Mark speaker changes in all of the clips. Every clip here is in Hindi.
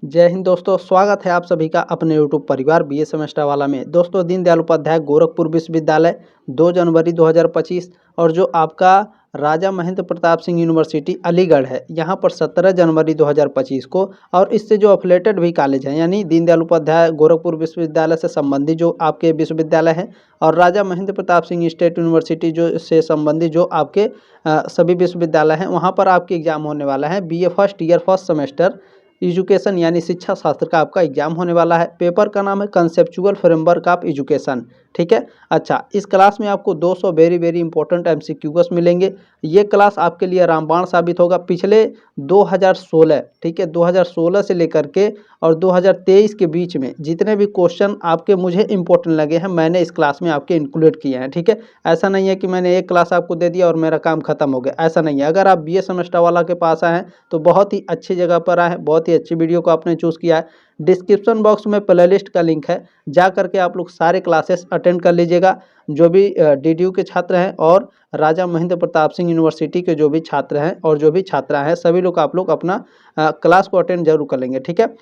Speaker 1: जय हिंद दोस्तों, स्वागत है आप सभी का अपने यूट्यूब परिवार बीए सेमेस्टर वाला में। दोस्तों, दीनदयाल उपाध्याय गोरखपुर विश्वविद्यालय 2 जनवरी 2025 और जो आपका राजा महेंद्र प्रताप सिंह यूनिवर्सिटी अलीगढ़ है, यहाँ पर 17 जनवरी 2025 को और इससे जो अफिलेटेड भी कॉलेज हैं यानी दीनदयाल उपाध्याय गोरखपुर विश्वविद्यालय से संबंधित जो आपके विश्वविद्यालय हैं और राजा महेंद्र प्रताप सिंह स्टेट यूनिवर्सिटी जो से संबंधित जो आपके सभी विश्वविद्यालय हैं, वहाँ पर आपके एग्जाम होने वाला है। BA first year first semester education यानी शिक्षा शास्त्र का आपका एग्जाम होने वाला है। पेपर का नाम है कंसेप्चुअल फ्रेमवर्क ऑफ एजुकेशन। ठीक है। अच्छा, इस क्लास में आपको 200 वेरी इंपॉर्टेंट एमसीक्यूज मिलेंगे। ये क्लास आपके लिए रामबाण साबित होगा। पिछले 2016 ठीक है 2016 से लेकर के और 2023 के बीच में जितने भी क्वेश्चन आपके मुझे इंपॉर्टेंट लगे हैं, मैंने इस क्लास में आपके इंक्लूड किए हैं। ठीक है। ऐसा नहीं है कि मैंने एक क्लास आपको दे दिया और मेरा काम खत्म हो गया, ऐसा नहीं है। अगर आप बीए सेमेस्टर वाला के पास आए हैं तो बहुत ही अच्छी जगह पर आए हैं, बहुत ही अच्छी वीडियो को आपने चूज़ किया है। डिस्क्रिप्शन बॉक्स में प्लेलिस्ट का लिंक है, जा करके आप लोग सारे क्लासेस अटेंड कर लीजिएगा। जो भी डीडीयू के छात्र हैं और राजा महेंद्र प्रताप सिंह यूनिवर्सिटी के जो भी छात्र हैं और जो भी छात्रा हैं, सभी लोग आप लोग अपना क्लास को अटेंड जरूर कर लेंगे। ठीक है।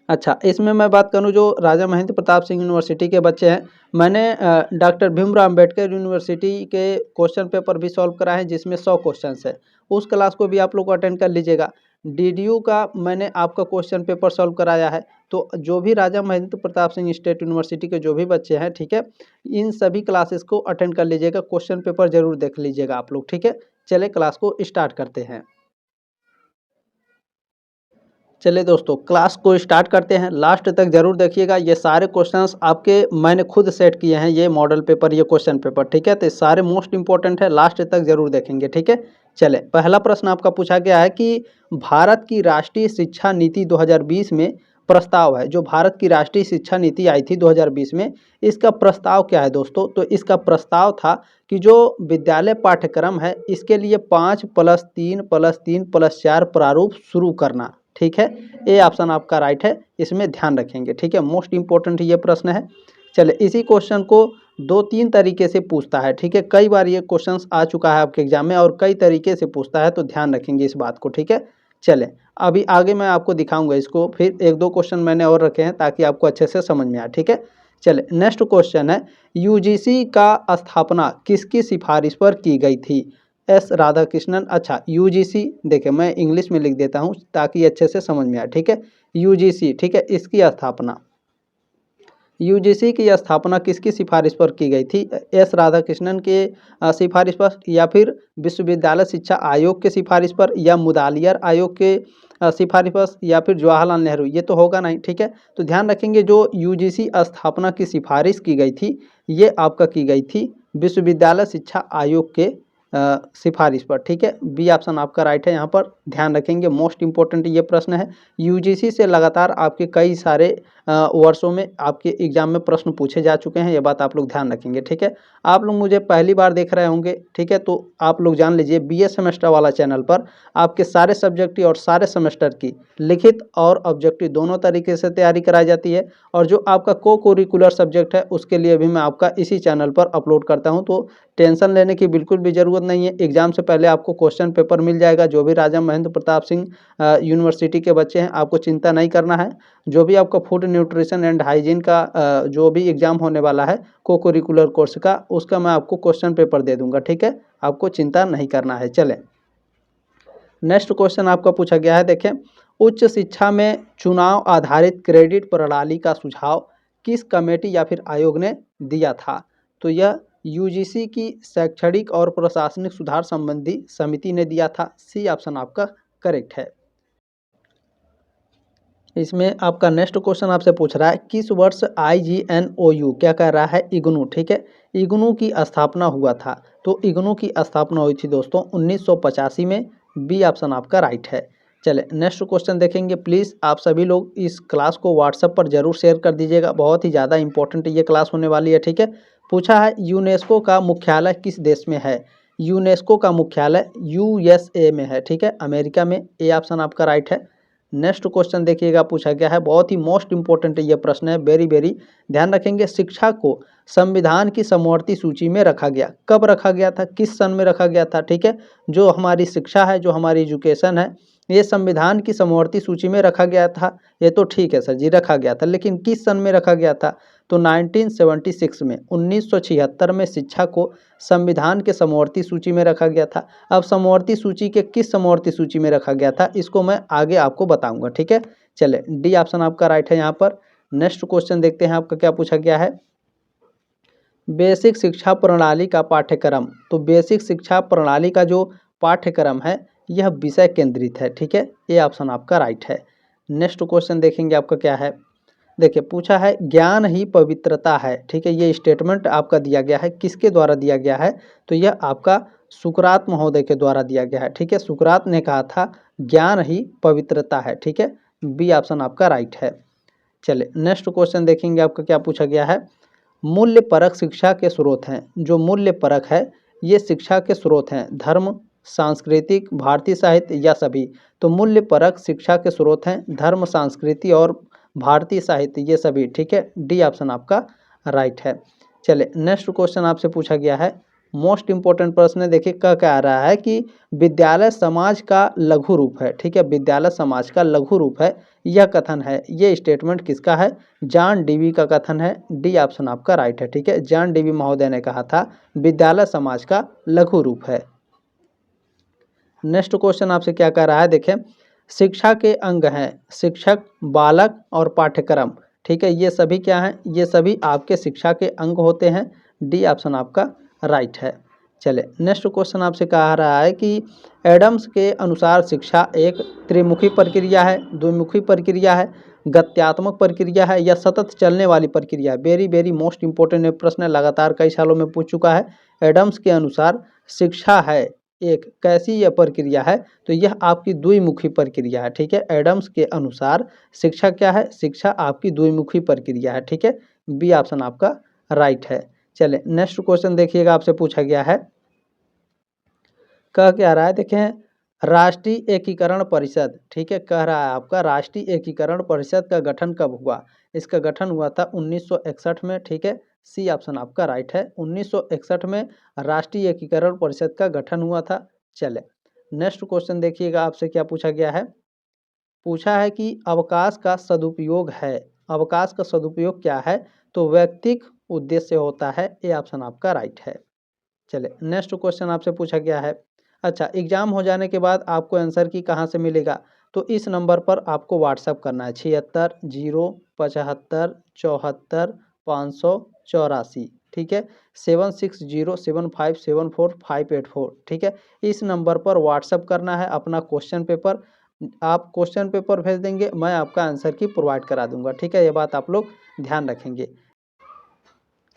Speaker 1: अच्छा, इसमें मैं बात करूं जो राजा महेंद्र प्रताप सिंह यूनिवर्सिटी के बच्चे हैं, मैंने डॉक्टर भीमराव अंबेडकर यूनिवर्सिटी के क्वेश्चन पेपर भी सॉल्व कराए हैं जिसमें 100 क्वेश्चंस है। उस क्लास को भी आप लोग अटेंड कर लीजिएगा। डीडीयू का मैंने आपका क्वेश्चन पेपर सॉल्व कराया है। तो जो भी राजा महेंद्र प्रताप सिंह स्टेट यूनिवर्सिटी के जो भी बच्चे हैं, ठीक है, इन सभी क्लासेस को अटेंड कर लीजिएगा। क्वेश्चन पेपर जरूर देख लीजिएगा आप लोग। ठीक है। चलिए क्लास को स्टार्ट करते हैं। चलिए दोस्तों, क्लास को स्टार्ट करते हैं। लास्ट तक जरूर देखिएगा। ये सारे क्वेश्चंस आपके मैंने खुद सेट किए हैं, ये मॉडल पेपर, ये क्वेश्चन पेपर। ठीक है। तो ये सारे मोस्ट इंपॉर्टेंट है, लास्ट तक जरूर देखेंगे। ठीक है। चले, पहला प्रश्न आपका पूछा गया है कि भारत की राष्ट्रीय शिक्षा नीति 2020 में प्रस्ताव है। जो भारत की राष्ट्रीय शिक्षा नीति आई थी 2020 में, इसका प्रस्ताव क्या है दोस्तों? तो इसका प्रस्ताव था कि जो विद्यालय पाठ्यक्रम है इसके लिए 5+3+3+4 प्रारूप शुरू करना। ठीक है। ए ऑप्शन आपका राइट है, इसमें ध्यान रखेंगे। ठीक है। मोस्ट इंपॉर्टेंट ये प्रश्न है। चले, इसी क्वेश्चन को 2-3 तरीके से पूछता है। ठीक है। कई बार ये क्वेश्चंस आ चुका है आपके एग्जाम में और कई तरीके से पूछता है, तो ध्यान रखेंगे इस बात को। ठीक है। चले, अभी आगे मैं आपको दिखाऊंगा इसको, फिर 1-2 क्वेश्चन मैंने और रखे हैं ताकि आपको अच्छे से समझ में आए। ठीक है। चले, नेक्स्ट क्वेश्चन है, यूजीसी का स्थापना किसकी सिफारिश पर की गई थी? एस राधाकृष्णन। अच्छा, यूजीसी देखिए मैं इंग्लिश में लिख देता हूँ ताकि अच्छे से समझ में आए। ठीक है। यूजीसी, ठीक है, इसकी स्थापना, यूजीसी की स्थापना किसकी सिफारिश पर की गई थी? एस राधाकृष्णन के सिफारिश पर, या फिर विश्वविद्यालय शिक्षा आयोग के सिफारिश पर, या मुदालियर आयोग के सिफारिश पर, या फिर जवाहरलाल नेहरू? ये तो होगा नहीं। ठीक है। तो ध्यान रखेंगे, जो यूजीसी स्थापना की सिफारिश की गई थी, ये आपका की गई थी विश्वविद्यालय शिक्षा आयोग के सिफारिश पर। ठीक है। बी ऑप्शन आपका राइट है। यहाँ पर ध्यान रखेंगे, मोस्ट इंपॉर्टेंट ये प्रश्न है। यूजीसी से लगातार आपके कई सारे वर्षों में आपके एग्जाम में प्रश्न पूछे जा चुके हैं, ये बात आप लोग ध्यान रखेंगे। ठीक है। आप लोग मुझे पहली बार देख रहे होंगे, ठीक है, तो आप लोग जान लीजिए बीए सेमेस्टर वाला चैनल पर आपके सारे सब्जेक्ट की और सारे सेमेस्टर की लिखित और ऑब्जेक्टिव दोनों तरीके से तैयारी कराई जाती है। और जो आपका को करिकुलर सब्जेक्ट है उसके लिए भी मैं आपका इसी चैनल पर अपलोड करता हूँ। तो टेंशन लेने की बिल्कुल भी ज़रूरत नहीं है। एग्जाम से पहले आपको क्वेश्चन पेपर मिल जाएगा। जो भी राजा महेंद्र प्रताप सिंह यूनिवर्सिटी के बच्चे हैं, आपको चिंता नहीं करना है। जो भी आपका फूड न्यूट्रिशन एंड हाइजीन का जो भी एग्जाम होने वाला है को करिकुलर कोर्स का, उसका मैं आपको क्वेश्चन पेपर दे दूंगा। ठीक है। आपको चिंता नहीं करना है। चलें, नेक्स्ट क्वेश्चन आपका पूछा गया है, देखें, उच्च शिक्षा में चुनाव आधारित क्रेडिट प्रणाली का सुझाव किस कमेटी या फिर आयोग ने दिया था? तो यह यूजीसी की शैक्षणिक और प्रशासनिक सुधार संबंधी समिति ने दिया था। सी ऑप्शन आपका करेक्ट है। इसमें आपका नेक्स्ट क्वेश्चन आपसे पूछ रहा है, किस वर्ष IGNOU क्या कह रहा है? इग्नू। ठीक है। इग्नू की स्थापना हुआ था। तो इग्नू की स्थापना हुई थी दोस्तों 1985 में। बी ऑप्शन आपका राइट है। चले, नेक्स्ट क्वेश्चन देखेंगे। प्लीज़ आप सभी लोग इस क्लास को व्हाट्सएप पर जरूर शेयर कर दीजिएगा, बहुत ही ज़्यादा इंपॉर्टेंट ये क्लास होने वाली है। ठीक है। पूछा है, यूनेस्को का मुख्यालय किस देश में है? यूनेस्को का मुख्यालय USA में है। ठीक है, अमेरिका में। ए ऑप्शन आपका राइट है। नेक्स्ट क्वेश्चन देखिएगा, पूछा गया है, बहुत ही मोस्ट इंपॉर्टेंट ये प्रश्न है, वेरी ध्यान रखेंगे। शिक्षा को संविधान की समवर्ती सूची में रखा गया, कब रखा गया था, किस सन में रखा गया था? ठीक है। जो हमारी शिक्षा है, जो हमारी एजुकेशन है, ये संविधान की समवर्ती सूची में रखा गया था। ये तो ठीक है सर जी, रखा गया था, लेकिन किस सन में रखा गया था? तो 1976 में, 1976 में शिक्षा को संविधान के समवर्ती सूची में रखा गया था। अब समवर्ती सूची के किस समवर्ती सूची में रखा गया था, इसको मैं आगे आपको बताऊंगा, ठीक है। चले, डी ऑप्शन आपका राइट है यहाँ पर। नेक्स्ट क्वेश्चन देखते हैं आपका क्या पूछा गया है। बेसिक शिक्षा प्रणाली का पाठ्यक्रम, तो बेसिक शिक्षा प्रणाली का जो पाठ्यक्रम है यह विषय केंद्रित है, ठीक है। ये ऑप्शन आपका राइट है। नेक्स्ट क्वेश्चन देखेंगे आपका क्या है। देखिए पूछा है ज्ञान ही पवित्रता है, ठीक है। ये स्टेटमेंट आपका दिया गया है, किसके द्वारा दिया गया है? तो यह आपका सुकरात महोदय के द्वारा दिया गया है, ठीक है। सुकरात ने कहा था ज्ञान ही पवित्रता है, ठीक है। बी ऑप्शन आपका राइट है। चलिए नेक्स्ट क्वेश्चन देखेंगे आपका क्या पूछा गया है। मूल्य परक शिक्षा के स्रोत हैं, जो मूल्य परक है ये शिक्षा के स्रोत हैं, धर्म, सांस्कृतिक, भारतीय साहित्य या सभी? तो मूल्य परक शिक्षा के स्रोत हैं धर्म, संस्कृति और भारतीय साहित्य, ये सभी, ठीक है। डी ऑप्शन आपका राइट है। चलिए नेक्स्ट क्वेश्चन आपसे पूछा गया है, मोस्ट इंपॉर्टेंट प्रश्न है। देखिए क्या आ रहा है कि विद्यालय समाज का लघु रूप है, ठीक है। विद्यालय समाज का लघु रूप है, यह कथन है, ये स्टेटमेंट किसका है? जॉन डीवी का कथन है। डी ऑप्शन आपका राइट है, ठीक है। जॉन डीवी महोदय ने कहा था विद्यालय समाज का लघु रूप है। नेक्स्ट क्वेश्चन आपसे क्या कह रहा है, देखें शिक्षा के अंग हैं शिक्षक, बालक और पाठ्यक्रम, ठीक है। ये सभी क्या हैं? ये सभी आपके शिक्षा के अंग होते हैं। डी ऑप्शन आपका राइट है। चले नेक्स्ट क्वेश्चन आपसे कहा रहा है कि एडम्स के अनुसार शिक्षा एक त्रिमुखी प्रक्रिया है, द्विमुखी प्रक्रिया है, गत्यात्मक प्रक्रिया है या सतत चलने वाली प्रक्रिया है? वेरी वेरी मोस्ट इंपॉर्टेंट प्रश्न है, लगातार कई सालों में पूछ चुका है। एडम्स के अनुसार शिक्षा है एक कैसी यह प्रक्रिया है? तो यह आपकी द्विमुखी प्रक्रिया है, ठीक है। एडम्स के अनुसार शिक्षा क्या है? शिक्षा आपकी द्विमुखी प्रक्रिया है, ठीक है। बी ऑप्शन आपका राइट है। चले नेक्स्ट क्वेश्चन देखिएगा, आपसे पूछा गया है, कह क्या रहा है, देखें राष्ट्रीय एकीकरण परिषद, ठीक है। कह रहा है आपका राष्ट्रीय एकीकरण परिषद का गठन कब हुआ? इसका गठन हुआ था 1961 में, ठीक है। सी ऑप्शन आपका राइट है। 1961 में राष्ट्रीय एकीकरण परिषद का गठन हुआ था। चले नेक्स्ट क्वेश्चन देखिएगा, आपसे क्या पूछा गया है। पूछा है कि अवकाश का सदुपयोग है, अवकाश का सदुपयोग क्या है? तो वैयक्तिक उद्देश्य होता है। ये ऑप्शन आपका राइट है। चले नेक्स्ट क्वेश्चन आपसे पूछा गया है, अच्छा एग्जाम हो जाने के बाद आपको आंसर की कहाँ से मिलेगा? तो इस नंबर पर आपको व्हाट्सअप करना है 76 0 75 74 584, ठीक है। 7607574584, ठीक है। इस नंबर पर व्हाट्सअप करना है अपना क्वेश्चन पेपर। आप क्वेश्चन पेपर भेज देंगे, मैं आपका आंसर की प्रोवाइड करा दूंगा, ठीक है। ये बात आप लोग ध्यान रखेंगे।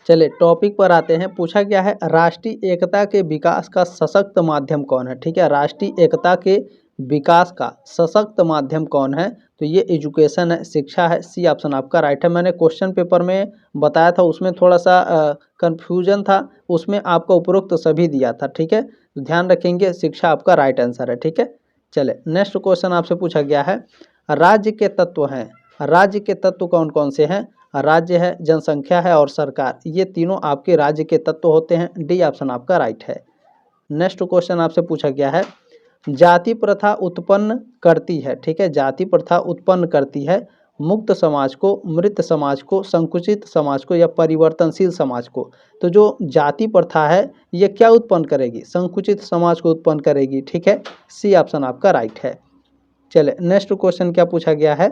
Speaker 1: चलिए टॉपिक पर आते हैं। पूछा गया है राष्ट्रीय एकता के विकास का सशक्त माध्यम कौन है, ठीक है। राष्ट्रीय एकता के विकास का सशक्त माध्यम कौन है? तो ये एजुकेशन है, शिक्षा है। सी ऑप्शन आपका राइट है। मैंने क्वेश्चन पेपर में बताया था, उसमें थोड़ा सा कंफ्यूजन था, उसमें आपका उपरोक्त सभी दिया था, ठीक है। तो ध्यान रखेंगे, शिक्षा आपका राइट आंसर है, ठीक है। चले नेक्स्ट क्वेश्चन आपसे पूछा गया है, राज्य के तत्व हैं, राज्य के तत्व कौन कौन से हैं? राज्य है, जनसंख्या है और सरकार, ये तीनों आपके राज्य के तत्व होते हैं। डी ऑप्शन आपका राइट है। नेक्स्ट क्वेश्चन आपसे पूछा गया है, जाति प्रथा उत्पन्न करती है, ठीक है। जाति प्रथा उत्पन्न करती है मुक्त समाज को, मृत समाज को, संकुचित समाज को या परिवर्तनशील समाज को? तो जो जाति प्रथा है ये क्या उत्पन्न करेगी? संकुचित समाज को उत्पन्न करेगी, ठीक है। सी ऑप्शन आपका राइट है। चले नेक्स्ट क्वेश्चन क्या पूछा गया है,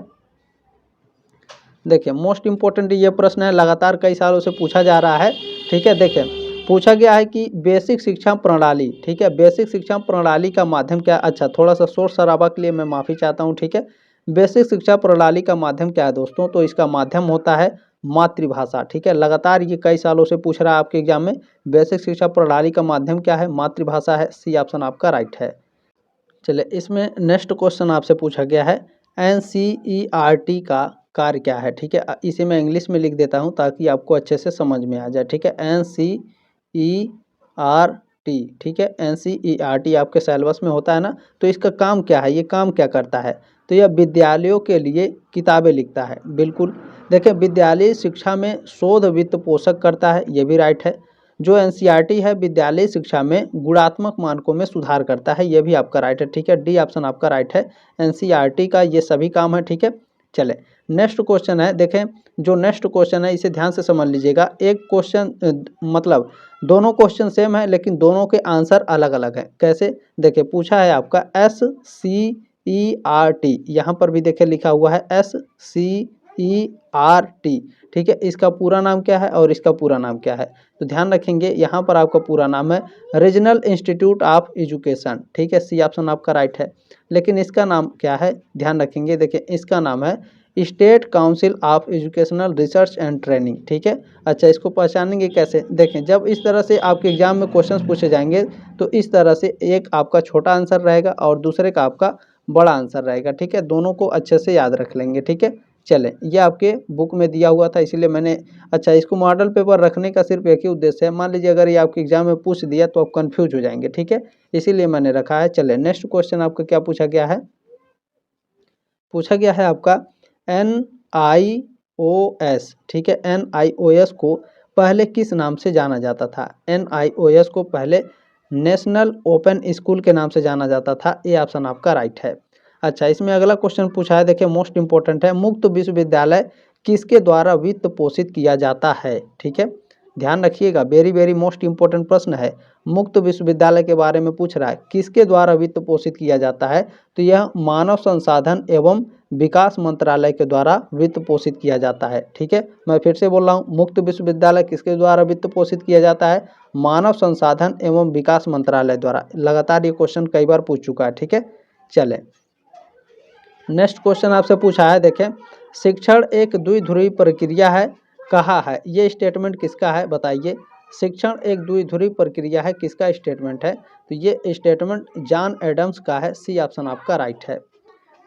Speaker 1: देखिए मोस्ट इंपॉर्टेंट ये प्रश्न है, लगातार कई सालों से पूछा जा रहा है, ठीक है। देखिए पूछा गया है कि बेसिक शिक्षा प्रणाली, ठीक है, बेसिक शिक्षा प्रणाली का माध्यम क्या? अच्छा थोड़ा सा शोर शराबा के लिए मैं माफ़ी चाहता हूँ, ठीक है। बेसिक शिक्षा प्रणाली का माध्यम क्या है दोस्तों? तो इसका माध्यम होता है मातृभाषा, ठीक है। लगातार ये कई सालों से पूछ रहा है आपके एग्जाम में, बेसिक शिक्षा प्रणाली का माध्यम क्या है? मातृभाषा है। सी ऑप्शन आपका राइट है। चलिए इसमें नेक्स्ट क्वेश्चन आपसे पूछा गया है, NCERT का कार्य क्या है, ठीक है। इसे मैं इंग्लिश में लिख देता हूं ताकि आपको अच्छे से समझ में आ जाए, ठीक है। NCERT, ठीक है। NCERT आपके सिलेबस में होता है ना, तो इसका काम क्या है, ये काम क्या करता है? तो यह विद्यालयों के लिए किताबें लिखता है, बिल्कुल। देखिए विद्यालय शिक्षा में शोध वित्त पोषक करता है, ये भी राइट है। जो एनसीईआरटी है विद्यालय शिक्षा में गुणात्मक मानकों में सुधार करता है, ये भी आपका राइट है, ठीक है। डी ऑप्शन आपका राइट है, एनसीईआरटी का ये सभी काम है, ठीक है। चले नेक्स्ट क्वेश्चन है, देखें जो नेक्स्ट क्वेश्चन है इसे ध्यान से समझ लीजिएगा। एक क्वेश्चन मतलब दोनों क्वेश्चन सेम है लेकिन दोनों के आंसर अलग अलग हैं। कैसे, देखिए पूछा है आपका SCERT, यहाँ पर भी देखिए लिखा हुआ है SCERT, ठीक है। इसका पूरा नाम क्या है और इसका पूरा नाम क्या है, तो ध्यान रखेंगे यहाँ पर आपका पूरा नाम है रीजनल इंस्टीट्यूट ऑफ एजुकेशन, ठीक है। सी ऑप्शन आपका राइट है। लेकिन इसका नाम क्या है, ध्यान रखेंगे, देखिए इसका नाम है state council of educational research and training, ठीक है। अच्छा, इसको पहचानेंगे कैसे, देखें जब इस तरह से आपके एग्जाम में क्वेश्चंस पूछे जाएंगे तो इस तरह से एक आपका छोटा आंसर रहेगा और दूसरे का आपका बड़ा आंसर रहेगा, ठीक है। दोनों को अच्छे से याद रख लेंगे, ठीक है। चलें, ये आपके बुक में दिया हुआ था इसीलिए मैंने, अच्छा इसको मॉडल पेपर रखने का सिर्फ एक ही उद्देश्य है, मान लीजिए अगर ये आपके एग्जाम में पूछ दिया तो आप कंफ्यूज हो जाएंगे, ठीक है, इसीलिए मैंने रखा है। चलें नेक्स्ट क्वेश्चन आपका क्या पूछा गया है, पूछा गया है आपका NIOS, ठीक है। NIOS को पहले किस नाम से जाना जाता था, NIOS को पहले नेशनल ओपन स्कूल के नाम से जाना जाता था, ये ऑप्शन आपका राइट है। अच्छा, इसमें अगला क्वेश्चन पूछा है, देखिए मोस्ट इंपॉर्टेंट है, मुक्त विश्वविद्यालय किसके द्वारा वित्त पोषित किया जाता है, ठीक है। ध्यान रखिएगा, वेरी वेरी मोस्ट इंपॉर्टेंट प्रश्न है। मुक्त विश्वविद्यालय के बारे में पूछ रहा है, किसके द्वारा वित्त पोषित किया जाता है, तो यह मानव संसाधन एवं विकास मंत्रालय के द्वारा वित्त पोषित किया जाता है, ठीक है। मैं फिर से बोल रहा हूँ, मुक्त विश्वविद्यालय किसके द्वारा वित्त पोषित किया जाता है, मानव संसाधन एवं विकास मंत्रालय द्वारा। लगातार ये क्वेश्चन कई बार पूछ चुका है, ठीक है। चलें नेक्स्ट क्वेश्चन आपसे पूछा है, देखें शिक्षण एक द्विध्रुवी प्रक्रिया है, कहा है, ये स्टेटमेंट किसका है बताइए। शिक्षण एक द्विध्रुवी प्रक्रिया है, किसका स्टेटमेंट है, तो ये स्टेटमेंट जॉन एडम्स का है, सी ऑप्शन आपका राइट है।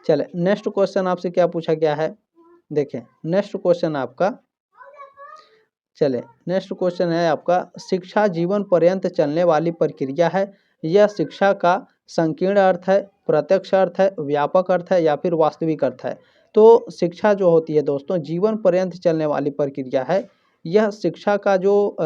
Speaker 1: चले नेक्स्ट क्वेश्चन आपसे क्या पूछा गया है, देखें नेक्स्ट क्वेश्चन आपका, चले नेक्स्ट क्वेश्चन है आपका, शिक्षा जीवन पर्यंत चलने वाली प्रक्रिया है, यह शिक्षा का संकीर्ण अर्थ है, प्रत्यक्ष अर्थ है, व्यापक अर्थ है या फिर वास्तविक अर्थ है। तो शिक्षा जो होती है दोस्तों जीवन पर्यंत चलने वाली प्रक्रिया है, यह शिक्षा का जो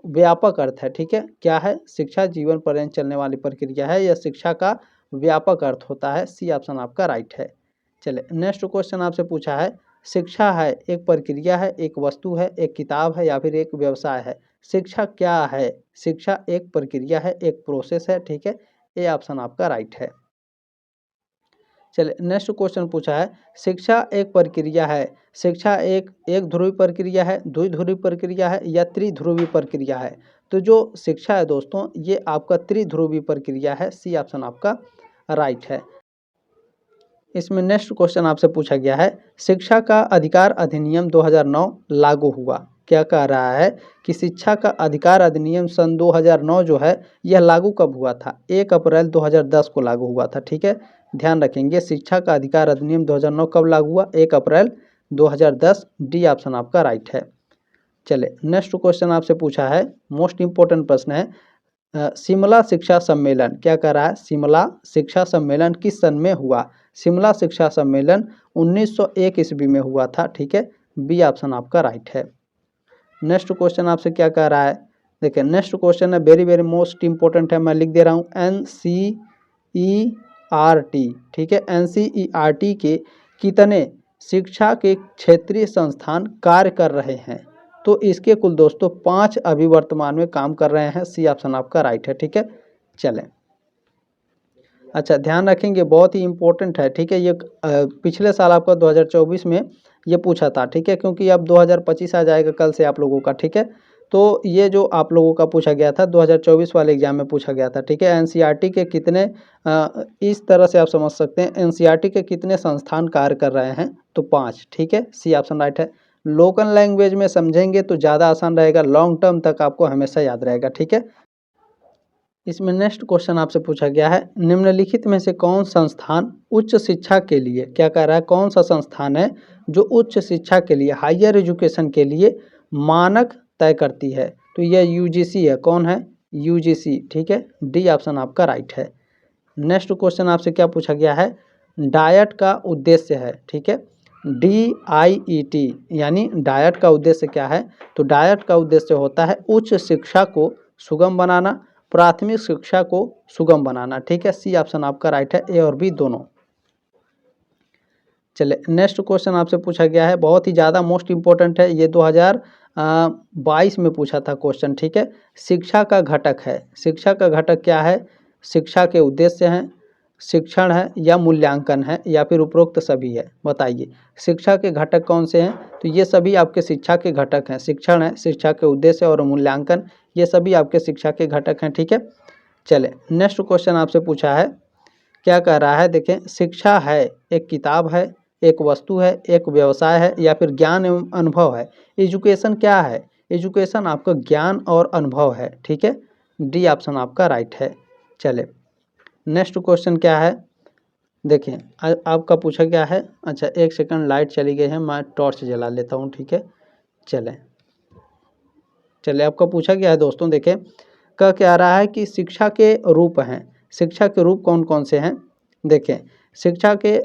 Speaker 1: व्यापक अर्थ है, ठीक है। क्या है, शिक्षा जीवन पर्यंत चलने वाली प्रक्रिया है, यह शिक्षा का व्यापक अर्थ होता है, सी ऑप्शन आपका राइट है। चले नेक्स्ट क्वेश्चन आपसे पूछा है, शिक्षा है एक प्रक्रिया है, एक वस्तु है, एक किताब है या फिर एक व्यवसाय है, शिक्षा क्या है, शिक्षा एक प्रक्रिया है, एक प्रोसेस है, ठीक है, ये ऑप्शन आपका राइट है। चलिए नेक्स्ट क्वेश्चन पूछा है, शिक्षा एक प्रक्रिया है, शिक्षा एक ध्रुवी प्रक्रिया है, द्विध्रुवी प्रक्रिया है या त्रिध्रुवी प्रक्रिया है, तो जो शिक्षा है दोस्तों ये आपका त्रिध्रुवी प्रक्रिया है, सी ऑप्शन आपका राइट है। इसमें नेक्स्ट क्वेश्चन आपसे पूछा गया है, शिक्षा का अधिकार अधिनियम 2009 लागू हुआ, क्या कह रहा है कि शिक्षा का अधिकार अधिनियम सन 2009 जो है यह लागू कब हुआ था, 1 अप्रैल 2010 को लागू हुआ था, ठीक है। ध्यान रखेंगे शिक्षा का अधिकार अधिनियम 2009 कब लागू हुआ, 1 अप्रैल 2010, डी ऑप्शन आपका राइट है। चले नेक्स्ट क्वेश्चन आपसे पूछा है, मोस्ट इंपॉर्टेंट प्रश्न है, शिमला शिक्षा सम्मेलन, क्या कह रहा है, शिमला शिक्षा सम्मेलन किस सन में हुआ, शिमला शिक्षा सम्मेलन 1901 ईस्वी में हुआ था, ठीक है, बी ऑप्शन आपका राइट है। नेक्स्ट क्वेश्चन आपसे क्या कह रहा है, देखिए नेक्स्ट क्वेश्चन है वेरी वेरी मोस्ट इंपॉर्टेंट है, मैं लिख दे रहा हूँ NCERT, ठीक है, NCERT के कितने शिक्षा के क्षेत्रीय संस्थान कार्य कर रहे हैं, तो इसके कुल दोस्तों 5 अभी वर्तमान में काम कर रहे हैं, सी ऑप्शन आपका राइट है, ठीक है। चलें अच्छा ध्यान रखेंगे बहुत ही इम्पोर्टेंट है, ठीक है, ये पिछले साल आपका 2024 में ये पूछा था, ठीक है, क्योंकि अब 2025 आ जाएगा कल से आप लोगों का, ठीक है। तो ये जो आप लोगों का पूछा गया था 2024 वाले एग्जाम में पूछा गया था, ठीक है। एनसीईआरटी के कितने इस तरह से आप समझ सकते हैं, एनसीईआरटी के कितने संस्थान कार्य कर रहे हैं, तो 5, ठीक है, सी ऑप्शन राइट है। लोकल लैंग्वेज में समझेंगे तो ज़्यादा आसान रहेगा, लॉन्ग टर्म तक आपको हमेशा याद रहेगा, ठीक है। इसमें नेक्स्ट क्वेश्चन आपसे पूछा गया है, निम्नलिखित में से कौन संस्थान उच्च शिक्षा के लिए, क्या कह रहा है, कौन सा संस्थान है जो उच्च शिक्षा के लिए हायर एजुकेशन के लिए मानक तय करती है, तो यह यूजीसी है, कौन है, यूजीसी, ठीक है, डी ऑप्शन आपका राइट है। नेक्स्ट क्वेश्चन आपसे क्या पूछा गया है, डायट का उद्देश्य है, ठीक है, DIET यानी डाइट का उद्देश्य क्या है? तो डाइट का उद्देश्य होता है उच्च शिक्षा को सुगम बनाना, प्राथमिक शिक्षा को सुगम बनाना। ठीक है, सी ऑप्शन आपका राइट है, ए और बी दोनों। चलिए नेक्स्ट क्वेश्चन आपसे पूछा गया है, बहुत ही ज़्यादा मोस्ट इम्पोर्टेंट है, ये 2022 में पूछा था क्वेश्चन। ठीक है, शिक्षा का घटक है, शिक्षा का घटक क्या है? शिक्षा के उद्देश्य हैं, शिक्षण है या मूल्यांकन है या फिर उपरोक्त सभी है? बताइए शिक्षा के घटक कौन से हैं? तो ये सभी आपके शिक्षा के घटक हैं, शिक्षण है, शिक्षा के उद्देश्य और मूल्यांकन, ये सभी आपके शिक्षा के घटक हैं। ठीक है, चले नेक्स्ट क्वेश्चन आपसे पूछा है, क्या कह रहा है? देखें, शिक्षा है एक किताब है, एक वस्तु है, एक व्यवसाय है या फिर ज्ञान एवं अनुभव है? एजुकेशन क्या है? एजुकेशन आपका ज्ञान और अनुभव है। ठीक है, डी ऑप्शन आपका राइट है। चले नेक्स्ट क्वेश्चन क्या है? देखें आपका पूछा गया है, अच्छा एक सेकंड लाइट चली गई है, मैं टॉर्च जला लेता हूँ। ठीक है, चले आपका पूछा गया है दोस्तों, देखें क्या रहा है कि शिक्षा के रूप हैं, शिक्षा के रूप कौन कौन से हैं? देखें शिक्षा के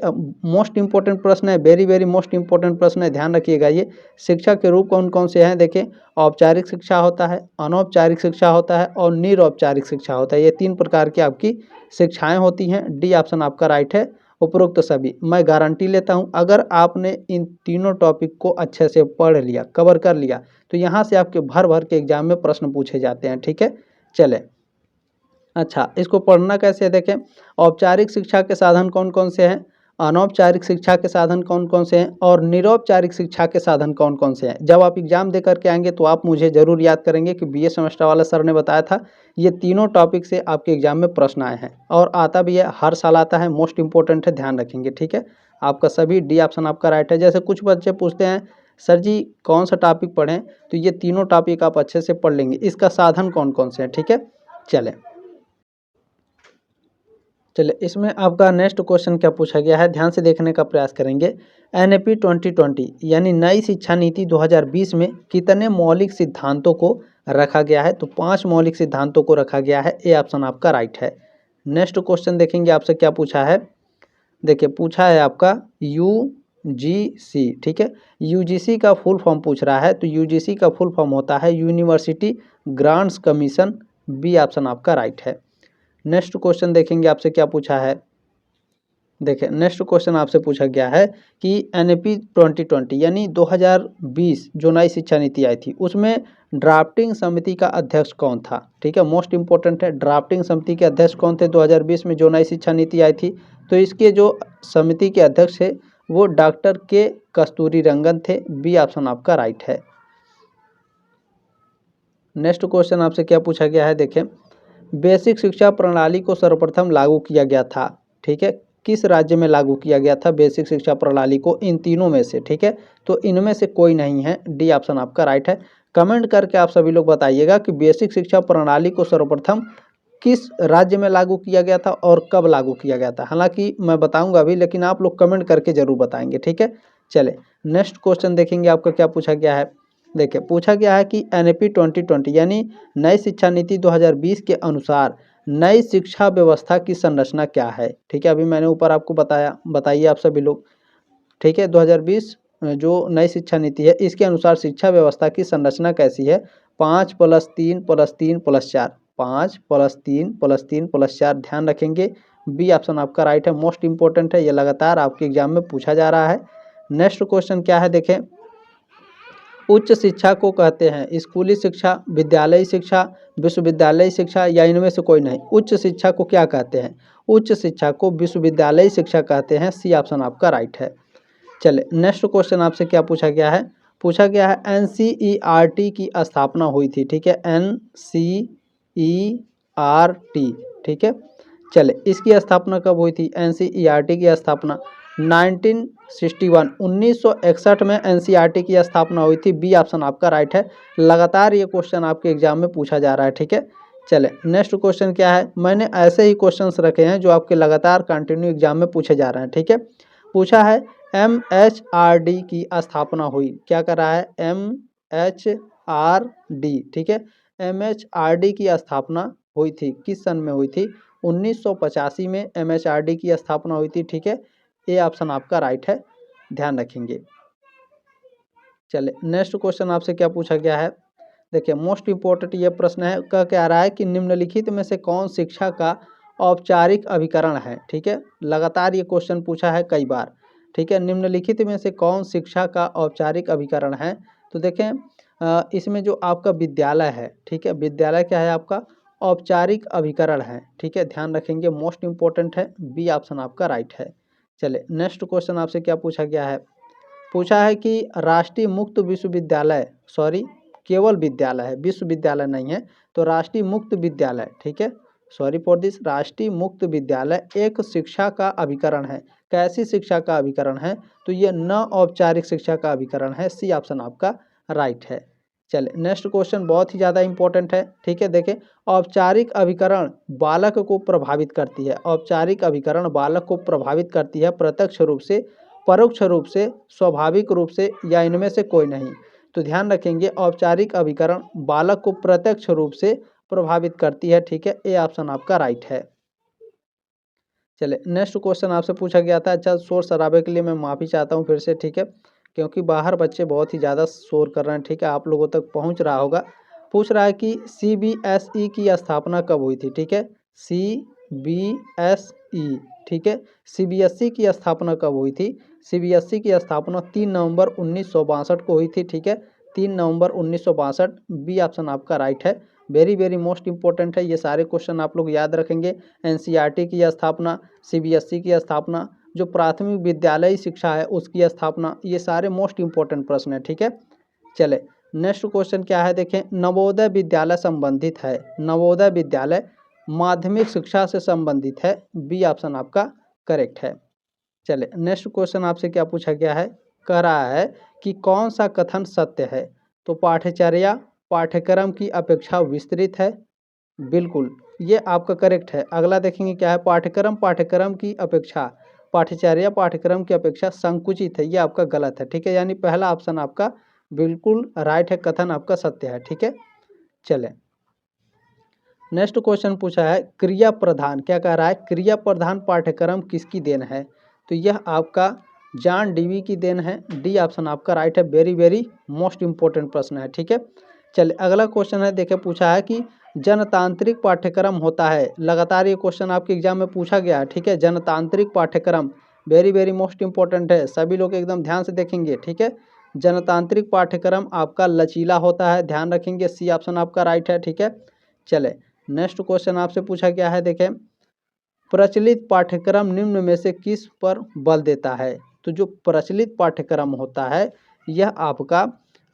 Speaker 1: मोस्ट इम्पोर्टेंट प्रश्न है, वेरी वेरी मोस्ट इम्पोर्टेंट प्रश्न है, ध्यान रखिएगा। ये शिक्षा के रूप कौन कौन से हैं? देखें औपचारिक शिक्षा होता है, अनौपचारिक शिक्षा होता है और निरौपचारिक शिक्षा होता है। ये 3 प्रकार की आपकी शिक्षाएं होती हैं। डी ऑप्शन आपका राइट है, उपरोक्त सभी। मैं गारंटी लेता हूं अगर आपने इन तीनों टॉपिक को अच्छे से पढ़ लिया, कवर कर लिया, तो यहाँ से आपके भर भर के एग्जाम में प्रश्न पूछे जाते हैं। ठीक है, चले अच्छा इसको पढ़ना कैसे है? देखें औपचारिक शिक्षा के साधन कौन कौन से हैं, अनौपचारिक शिक्षा के साधन कौन कौन से हैं और निरौपचारिक शिक्षा के साधन कौन कौन से हैं। जब आप एग्जाम दे करके आएंगे तो आप मुझे ज़रूर याद करेंगे कि BA सेमेस्टर वाला सर ने बताया था, ये तीनों टॉपिक से आपके एग्जाम में प्रश्न आए हैं और आता भी है, हर साल आता है, मोस्ट इंपॉर्टेंट है, ध्यान रखेंगे। ठीक है, आपका सभी डी ऑप्शन आपका राइट है। जैसे कुछ बच्चे पूछते हैं सर जी कौन सा टॉपिक पढ़ें, तो ये तीनों टॉपिक आप अच्छे से पढ़ लेंगे, इसका साधन कौन कौन से हैं। ठीक है, चलें इसमें आपका नेक्स्ट क्वेश्चन क्या पूछा गया है, ध्यान से देखने का प्रयास करेंगे। NAP 2020 यानी नई शिक्षा नीति 2020 में कितने मौलिक सिद्धांतों को रखा गया है? तो 5 मौलिक सिद्धांतों को रखा गया है, ए ऑप्शन आपका राइट है। नेक्स्ट क्वेश्चन देखेंगे आपसे क्या पूछा है। देखिए पूछा है आपका UGC। ठीक है, UGC का फुल फॉर्म पूछ रहा है, तो UGC का फुल फॉर्म होता है university grants commission, B option आपका राइट है। नेक्स्ट क्वेश्चन देखेंगे आपसे क्या पूछा है। देखिए नेक्स्ट क्वेश्चन आपसे पूछा गया है कि NAP 2020 यानी 2020 जो नई शिक्षा नीति आई थी उसमें ड्राफ्टिंग समिति का अध्यक्ष कौन था? ठीक है, मोस्ट इंपॉर्टेंट है, ड्राफ्टिंग समिति के अध्यक्ष कौन थे 2020 में जो नई शिक्षा नीति आई थी? तो इसके जो समिति के अध्यक्ष है वो डॉक्टर के कस्तूरी रंगन थे, बी ऑप्शन आपका राइट है। नेक्स्ट क्वेश्चन आपसे क्या पूछा गया है, देखें बेसिक शिक्षा प्रणाली को सर्वप्रथम लागू किया गया था। ठीक है, किस राज्य में लागू किया गया था बेसिक शिक्षा प्रणाली को? इन तीनों में से। ठीक है, तो इनमें से कोई नहीं है, डी ऑप्शन आपका राइट है। कमेंट करके आप सभी लोग बताइएगा कि बेसिक शिक्षा प्रणाली को सर्वप्रथम किस राज्य में लागू किया गया था और कब लागू किया गया था। हालांकि मैं बताऊंगा अभी, लेकिन आप लोग कमेंट करके जरूर बताएंगे। ठीक है, चले नेक्स्ट क्वेश्चन देखेंगे आपका क्या पूछा गया है। देखिए पूछा गया है कि NAP 2020 यानी नई शिक्षा नीति 2020 के अनुसार नई शिक्षा व्यवस्था की संरचना क्या है? ठीक है, अभी मैंने ऊपर आपको बताया, बताइए आप सभी लोग। ठीक है, 2020 जो नई शिक्षा नीति है इसके अनुसार शिक्षा व्यवस्था की संरचना कैसी है? 5 + 3 + 3 + 4, 5 + 3 + 3 + 4, ध्यान रखेंगे, बी ऑप्शन आपका राइट है, मोस्ट इंपॉर्टेंट है, ये लगातार आपके एग्जाम में पूछा जा रहा है। नेक्स्ट क्वेश्चन क्या है, देखें उच्च शिक्षा को कहते हैं स्कूली शिक्षा, विद्यालयी शिक्षा, विश्वविद्यालयी शिक्षा या इनमें से कोई नहीं? उच्च शिक्षा को क्या कहते हैं? उच्च शिक्षा को विश्वविद्यालयी शिक्षा कहते हैं, सी ऑप्शन आपका राइट है। चले नेक्स्ट क्वेश्चन आपसे क्या पूछा गया है। पूछा गया है NCERT की स्थापना हुई थी। ठीक है, NCERT। ठीक है, चले इसकी स्थापना कब हुई थी? NCERT की स्थापना 1961 में NCERT की स्थापना हुई थी, बी ऑप्शन आपका राइट है। लगातार ये क्वेश्चन आपके एग्जाम में पूछा जा रहा है। ठीक है, चले नेक्स्ट क्वेश्चन क्या है। मैंने ऐसे ही क्वेश्चंस रखे हैं जो आपके लगातार कंटिन्यू एग्जाम में पूछे जा रहे हैं। ठीक है, पूछा है MHRD की स्थापना हुई, क्या कर रहा है? MHRD। ठीक है, MHRD की स्थापना हुई थी, किस सन में हुई थी? 1985 में MHRD की स्थापना हुई थी। ठीक है, ए ऑप्शन आपका राइट है। ध्यान रखेंगे। चलिए नेक्स्ट क्वेश्चन आपसे क्या पूछा गया है, देखिए मोस्ट इम्पोर्टेंट ये प्रश्न है, कह के आ रहा है कि निम्नलिखित में से कौन शिक्षा का औपचारिक अभिकरण है। ठीक है, लगातार ये क्वेश्चन पूछा है कई बार। ठीक है, निम्नलिखित में से कौन शिक्षा का औपचारिक अभिकरण है। तो देखें इसमें जो आपका विद्यालय है, ठीक है, विद्यालय क्या है आपका औपचारिक अभिकरण है। ठीक है, ध्यान रखेंगे, मोस्ट इम्पोर्टेंट है, बी ऑप्शन आपका राइट है। चलिए नेक्स्ट क्वेश्चन आपसे क्या पूछा गया है, पूछा है कि राष्ट्रीय मुक्त विश्वविद्यालय, सॉरी केवल विद्यालय है, विश्वविद्यालय नहीं है, तो राष्ट्रीय मुक्त विद्यालय, ठीक है, सॉरी फॉर दिस, राष्ट्रीय मुक्त विद्यालय एक शिक्षा का अभिकरण है। कैसी शिक्षा का अभिकरण है, तो ये न औपचारिक शिक्षा का अभिकरण है, सी ऑप्शन आपका राइट है। चलिए नेक्स्ट क्वेश्चन बहुत ही ज़्यादा इंपॉर्टेंट है। ठीक है, देखें औपचारिक अभिकरण बालक को प्रभावित करती है, औपचारिक अभिकरण बालक को प्रभावित करती है प्रत्यक्ष रूप से, परोक्ष रूप से, स्वाभाविक रूप से, या इनमें से कोई नहीं। तो ध्यान रखेंगे औपचारिक अभिकरण बालक को प्रत्यक्ष रूप से प्रभावित करती है। ठीक है, ए ऑप्शन आपका राइट है। चलिए नेक्स्ट क्वेश्चन आपसे पूछा गया था, अच्छा शोर शराबे के लिए मैं माफ़ी चाहता हूँ फिर से, ठीक है, क्योंकि बाहर बच्चे बहुत ही ज़्यादा शोर कर रहे हैं। ठीक है, आप लोगों तक पहुँच रहा होगा। पूछ रहा है कि CBSE की स्थापना कब हुई थी। ठीक है, CBSE, ठीक है, CBSE की स्थापना कब हुई थी। CBSE की स्थापना 3 नवंबर 1962 को हुई थी। ठीक है, 3 नवंबर 1962, बी ऑप्शन आपका राइट है। वेरी वेरी मोस्ट इंपॉर्टेंट है, ये सारे क्वेश्चन आप लोग याद रखेंगे। NCERT की स्थापना, CBSE की स्थापना, जो प्राथमिक विद्यालय शिक्षा है उसकी स्थापना, ये सारे मोस्ट इंपॉर्टेंट प्रश्न है। ठीक है, चले नेक्स्ट क्वेश्चन क्या है, देखें नवोदय विद्यालय संबंधित है, नवोदय विद्यालय माध्यमिक शिक्षा से संबंधित है, बी ऑप्शन आपका करेक्ट है। चले नेक्स्ट क्वेश्चन आपसे क्या पूछा गया है, कह रहा है कि कौन सा कथन सत्य है। तो पाठ्यचर्या पाठ्यक्रम की अपेक्षा विस्तृत है, बिल्कुल ये आपका करेक्ट है। अगला देखेंगे क्या है, पाठ्यक्रम की अपेक्षा, पाठ्यचर्या पाठ्यक्रम की अपेक्षा संकुचित है, ये आपका गलत है। ठीक है, यानी पहला ऑप्शन आपका बिल्कुल राइट है, कथन आपका सत्य है। ठीक है, चले नेक्स्ट क्वेश्चन पूछा है क्रिया प्रधान, क्या कह रहा है, क्रिया प्रधान पाठ्यक्रम किसकी देन है। तो यह आपका जॉन डीवी की देन है, डी ऑप्शन आपका राइट है। वेरी वेरी मोस्ट इंपॉर्टेंट प्रश्न है। ठीक है, चलिए अगला क्वेश्चन है, देखे पूछा है कि जनतांत्रिक पाठ्यक्रम होता है, लगातार ये क्वेश्चन आपके एग्जाम में पूछा गया है। ठीक है, जनतांत्रिक पाठ्यक्रम वेरी वेरी मोस्ट इंपॉर्टेंट है, सभी लोग एकदम ध्यान से देखेंगे। ठीक है, जनतांत्रिक पाठ्यक्रम आपका लचीला होता है, ध्यान रखेंगे, सी ऑप्शन आपका राइट है। ठीक है, चले नेक्स्ट क्वेश्चन आपसे पूछा गया है, देखें प्रचलित पाठ्यक्रम निम्न में से किस पर बल देता है। तो जो प्रचलित पाठ्यक्रम होता है यह आपका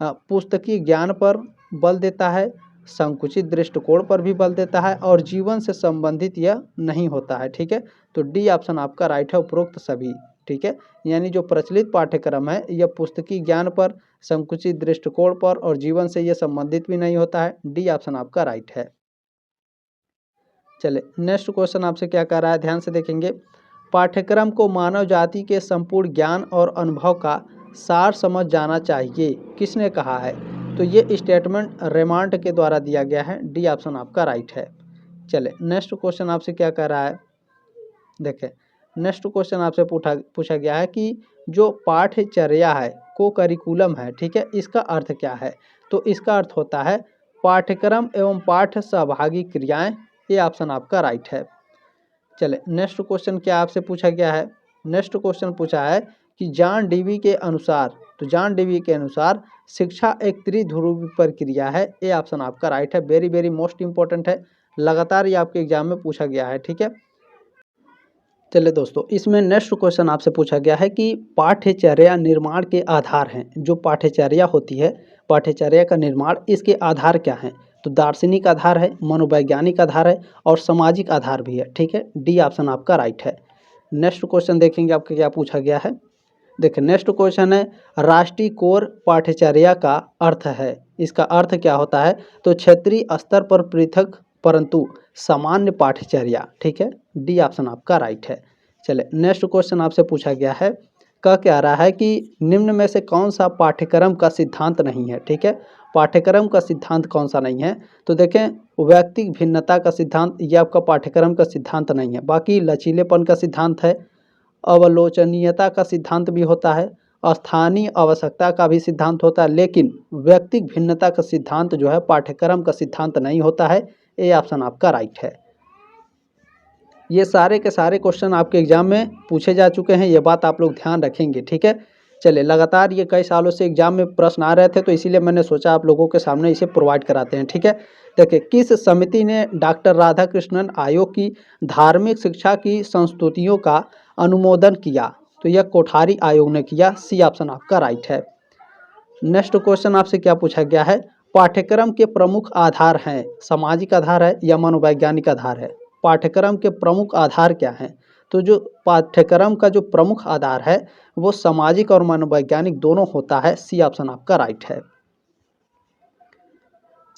Speaker 1: पुस्तकीय ज्ञान पर बल देता है, संकुचित दृष्टिकोण पर भी बल देता है, और जीवन से संबंधित यह नहीं होता है। ठीक है, तो डी ऑप्शन आपका राइट है, उपरोक्त सभी। ठीक है, यानी जो प्रचलित पाठ्यक्रम है यह पुस्तकीय ज्ञान पर, संकुचित दृष्टिकोण पर और जीवन से यह संबंधित भी नहीं होता है, डी ऑप्शन आपका राइट है। चले नेक्स्ट क्वेश्चन आपसे क्या कह रहा है, ध्यान से देखेंगे पाठ्यक्रम को मानव जाति के संपूर्ण ज्ञान और अनुभव का सार समझ जाना चाहिए, किसने कहा है। तो ये स्टेटमेंट रेमांड के द्वारा दिया गया है, डी ऑप्शन आपका राइट है। चले नेक्स्ट क्वेश्चन आपसे क्या कह रहा है, देखें नेक्स्ट क्वेश्चन आपसे पूछा गया है कि जो पाठ्यचर्या है को करिकुलम है, ठीक है, इसका अर्थ क्या है। तो इसका अर्थ होता है पाठ्यक्रम एवं पाठ्य सहभागी क्रियाएं, ये ऑप्शन आपका राइट है। चले नेक्स्ट क्वेश्चन क्या आपसे पूछा गया है, नेक्स्ट क्वेश्चन पूछा है कि जॉन डीवी के अनुसार, तो जॉन डीवी के अनुसार शिक्षा एक त्रिध्रुवी प्रक्रिया है, ये ऑप्शन आपका राइट है। वेरी वेरी मोस्ट इंपॉर्टेंट है, लगातार ये आपके एग्जाम में पूछा गया है। ठीक है, चलिए दोस्तों इसमें नेक्स्ट क्वेश्चन आपसे पूछा गया है कि पाठ्यचर्या निर्माण के आधार हैं, जो पाठ्यचर्या होती है, पाठ्यचर्या का निर्माण, इसके आधार क्या हैं। तो दार्शनिक आधार है, मनोवैज्ञानिक आधार है और सामाजिक आधार भी है। ठीक है, डी ऑप्शन आपका राइट है। नेक्स्ट क्वेश्चन देखेंगे आपके क्या पूछा गया है, देखिए नेक्स्ट क्वेश्चन है राष्ट्रीय कोर पाठ्यचर्या का अर्थ है, इसका अर्थ क्या होता है। तो क्षेत्रीय स्तर पर पृथक परंतु सामान्य पाठ्यचर्या। ठीक है, डी ऑप्शन आपका राइट है। चले नेक्स्ट क्वेश्चन आपसे पूछा गया है, कह क्या रहा है कि निम्न में से कौन सा पाठ्यक्रम का सिद्धांत नहीं है। ठीक है, पाठ्यक्रम का सिद्धांत कौन सा नहीं है। तो देखें व्यक्तिक भिन्नता का सिद्धांत, ये आपका पाठ्यक्रम का सिद्धांत नहीं है। बाकी लचीलेपन का सिद्धांत है, अवलोचनीयता का सिद्धांत भी होता है, स्थानीय आवश्यकता का भी सिद्धांत होता है, लेकिन व्यक्तिक भिन्नता का सिद्धांत जो है पाठ्यक्रम का सिद्धांत नहीं होता है। ए ऑप्शन आपका राइट है। ये सारे के सारे क्वेश्चन आपके एग्जाम में पूछे जा चुके हैं, ये बात आप लोग ध्यान रखेंगे, ठीक है। चलिए, लगातार ये कई सालों से एग्जाम में प्रश्न आ रहे थे, तो इसीलिए मैंने सोचा आप लोगों के सामने इसे प्रोवाइड कराते हैं, ठीक है। देखिए, किस समिति ने डॉक्टर राधाकृष्णन आयोग की धार्मिक शिक्षा की संस्तुतियों का अनुमोदन किया? तो यह कोठारी आयोग ने किया। सी ऑप्शन आपका राइट है। नेक्स्ट क्वेश्चन आपसे क्या पूछा गया है? पाठ्यक्रम के प्रमुख आधार हैं, सामाजिक आधार है या मनोवैज्ञानिक आधार है? पाठ्यक्रम के प्रमुख आधार क्या हैं? तो जो पाठ्यक्रम का जो प्रमुख आधार है वो सामाजिक और मनोवैज्ञानिक दोनों होता है। सी ऑप्शन आपका राइट है।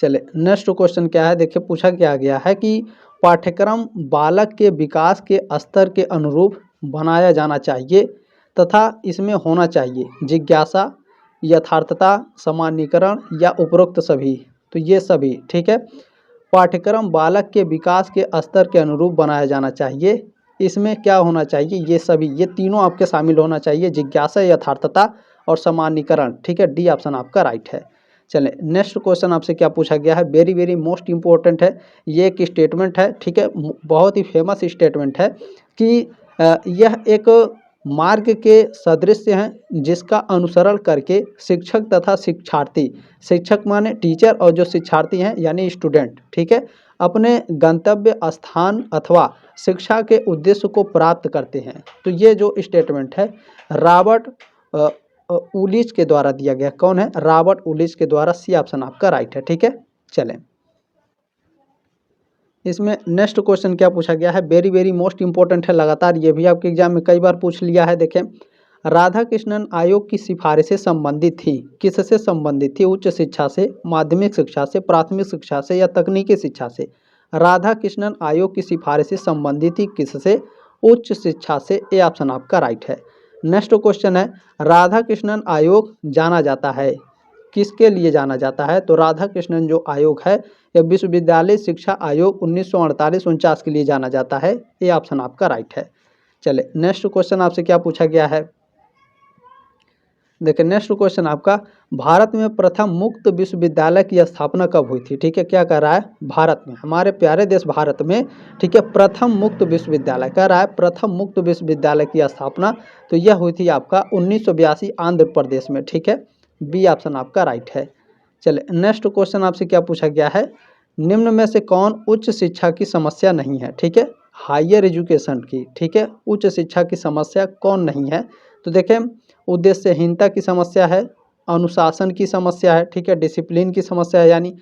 Speaker 1: चलिए, नेक्स्ट क्वेश्चन क्या है? देखिए, पूछा क्या गया है कि पाठ्यक्रम बालक के विकास के स्तर के अनुरूप बनाया जाना चाहिए तथा इसमें होना चाहिए जिज्ञासा, यथार्थता, सामान्यीकरण या उपरोक्त सभी। तो ये सभी, ठीक है। पाठ्यक्रम बालक के विकास के स्तर के अनुरूप बनाया जाना चाहिए, इसमें क्या होना चाहिए? ये सभी, ये तीनों आपके शामिल होना चाहिए, जिज्ञासा, यथार्थता और सामान्यीकरण, ठीक है। डी ऑप्शन आपका राइट है। चलें, नेक्स्ट क्वेश्चन आपसे क्या पूछा गया है? वेरी वेरी मोस्ट इम्पोर्टेंट है, ये एक स्टेटमेंट है, ठीक है। बहुत ही फेमस स्टेटमेंट है कि यह एक मार्ग के सदृश हैं जिसका अनुसरण करके शिक्षक तथा शिक्षार्थी, शिक्षक माने टीचर और जो शिक्षार्थी हैं यानी स्टूडेंट, ठीक है, अपने गंतव्य स्थान अथवा शिक्षा के उद्देश्य को प्राप्त करते हैं। तो ये जो स्टेटमेंट है रॉबर्ट उलिच के द्वारा दिया गया। कौन है? रॉबर्ट उलिच के द्वारा। सी ऑप्शन आपका राइट है, ठीक है। चलें, इसमें नेक्स्ट क्वेश्चन क्या पूछा गया है? वेरी वेरी मोस्ट इंपॉर्टेंट है, लगातार ये भी आपके एग्जाम में कई बार पूछ लिया है। देखें, राधा कृष्णन आयोग की सिफारिशें संबंधित थी, किससे संबंधित थी? उच्च शिक्षा से, माध्यमिक शिक्षा से, प्राथमिक शिक्षा से या तकनीकी शिक्षा से? राधा कृष्णन आयोग की सिफारिशें संबंधित थी किससे? उच्च शिक्षा से। ए ऑप्शन आपका राइट है। नेक्स्ट क्वेश्चन है, राधा कृष्णन आयोग जाना जाता है, किसके लिए जाना जाता है? तो राधा कृष्णन जो आयोग है यह विश्वविद्यालय शिक्षा आयोग 1948-49 के लिए जाना जाता है। ये ऑप्शन आपका राइट है। चले, नेक्स्ट क्वेश्चन आपसे क्या पूछा गया है? देखिए, नेक्स्ट क्वेश्चन आपका, भारत में प्रथम मुक्त विश्वविद्यालय की स्थापना कब हुई थी? ठीक है, क्या कह रहा है? भारत में, हमारे प्यारे देश भारत में, ठीक है, प्रथम मुक्त विश्वविद्यालय कह रहा है, प्रथम मुक्त विश्वविद्यालय की स्थापना तो यह हुई थी आपका 1982 आंध्र प्रदेश में, ठीक है। बी ऑप्शन आपका राइट है। चले, नेक्स्ट क्वेश्चन आपसे क्या पूछा गया है? निम्न में से कौन उच्च शिक्षा की समस्या नहीं है? ठीक है, हायर एजुकेशन की, ठीक है, उच्च शिक्षा की समस्या कौन नहीं है? तो देखें, उद्देश्यहीनता की समस्या है, अनुशासन की समस्या है, ठीक है, डिसिप्लिन की समस्या है यानी